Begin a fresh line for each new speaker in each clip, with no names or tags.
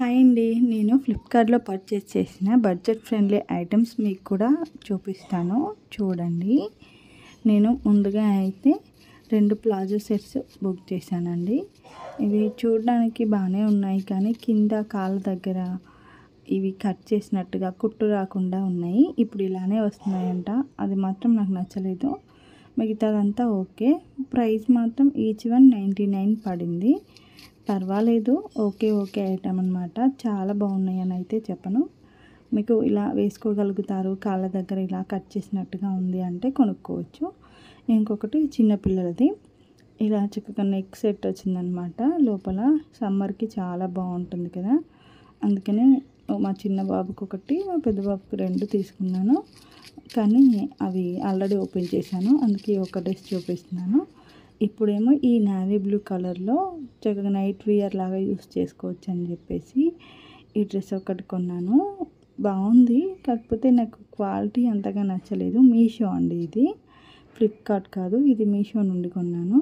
Hi అండి. నేను ఫ్లిప్కార్ట్‌లో పర్చేస్ చేసిన బడ్జెట్ ఫ్రెండ్లీ ఐటెమ్స్ మీకు కూడా చూపిస్తాను చూడండి. నేను ముందుగా అయితే 2 ప్లాజో సెట్స్ బుక్ చేశానండి. ఇవి చూడడానికి బాగానే ఉన్నాయి కానీ కింద కాళ్ళ దగ్గర ఇవి కట్ చేసినట్టుగా కుట్టు రాకుండా ఉన్నాయి. ఇప్పుడు ఇలానే వస్తున్నాయంట. అది మాత్రం నాకు నచ్చలేదు. మిగతాదంతా ఓకే. ప్రైస్ మాత్రం ఈచ్ వన్ 99 పడింది. పర్వాలేదు. ఓకే ఐటమ్ అనమాట. చాలా బాగున్నాయని అయితే చెప్పను. మీకు ఇలా వేసుకోగలుగుతారు, కాళ్ళ దగ్గర ఇలా కట్ చేసినట్టుగా ఉంది అంటే కొనుక్కోవచ్చు. ఇంకొకటి చిన్నపిల్లలది ఇలా చక్కగా నెక్ సెట్ వచ్చిందనమాట. లోపల సమ్మర్కి చాలా బాగుంటుంది కదా, అందుకనే మా చిన్న బాబుకి ఒకటి, మా పెద్ద బాబుకి 2 తీసుకున్నాను. కానీ అవి ఆల్రెడీ ఓపెన్ చేశాను, అందుకే ఒక డ్రెస్ చూపిస్తున్నాను. ఇప్పుడేమో ఈ నేవీ బ్లూ కలర్లో చక్కగా నైట్ వియర్ లాగా యూస్ చేసుకోవచ్చు అని చెప్పేసి ఈ డ్రెస్ ఒకటి కొన్నాను. బాగుంది, కాకపోతే నాకు క్వాలిటీ అంతగా నచ్చలేదు. మీషో అండి ఇది, ఫ్లిప్కార్ట్ కాదు. ఇది మీషో నుండి కొన్నాను.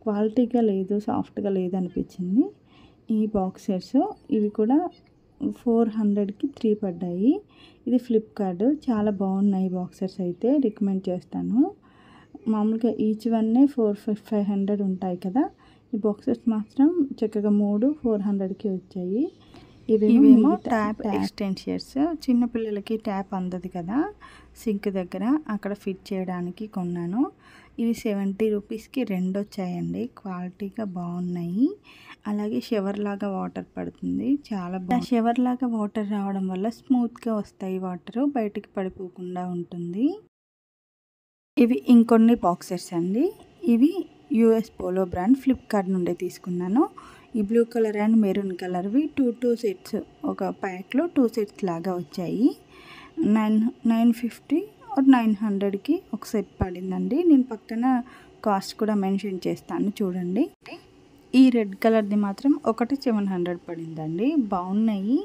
క్వాలిటీగా లేదు, సాఫ్ట్గా లేదు అనిపించింది. ఈ బాక్సెస్ ఇవి కూడా 400కి 3 పడ్డాయి. ఇది ఫ్లిప్కార్ట్. చాలా బాగున్నాయి బాక్సెస్ అయితే, రికమెండ్ చేస్తాను. మామూలుగా ఈచ్ వన్నే 500 ఉంటాయి కదా, ఈ బాక్సెస్ మాత్రం చక్కగా 3 400కి వచ్చాయి. ఇవేమో ట్యాప్ ఎక్స్టెన్షన్స్. చిన్నపిల్లలకి ట్యాప్ అందదు కదా సింక్ దగ్గర, అక్కడ ఫిట్ చేయడానికి కొన్నాను. ఇవి 70 రూపీస్కి 2 వచ్చాయండి. క్వాలిటీగా బాగున్నాయి. అలాగే షవర్ లాగా వాటర్ పడుతుంది, చాలా బాగుంది. షవర్ లాగా వాటర్ రావడం వల్ల స్మూత్గా వస్తాయి, వాటర్ బయటికి పడిపోకుండా ఉంటుంది. ఇవి ఇంకొన్ని బాక్సెస్ అండి. ఇవి యూఎస్ పోలో బ్రాండ్, ఫ్లిప్కార్ట్ నుండి తీసుకున్నాను. ఈ బ్లూ కలర్ అండ్ మెరూన్ కలర్వి 2 సెట్స్, ఒక ప్యాక్లో 2 సెట్స్ లాగా వచ్చాయి. 950 ఆర్ 900కి ఒక సెట్ పడిందండి. నేను పక్కన కాస్ట్ కూడా మెన్షన్ చేస్తాను చూడండి. ఈ రెడ్ కలర్ది మాత్రం ఒకటి 700 పడిందండి. బాగున్నాయి.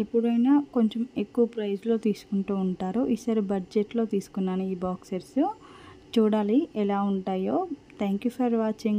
ఎప్పుడైనా కొంచెం ఎక్కువ ప్రైస్లో తీసుకుంటూ ఉంటారు. ఈసారి బడ్జెట్లో తీసుకున్నాను ఈ బాక్సెస్. చూడాలి ఎలా ఉంటాయో. Thank you for watching.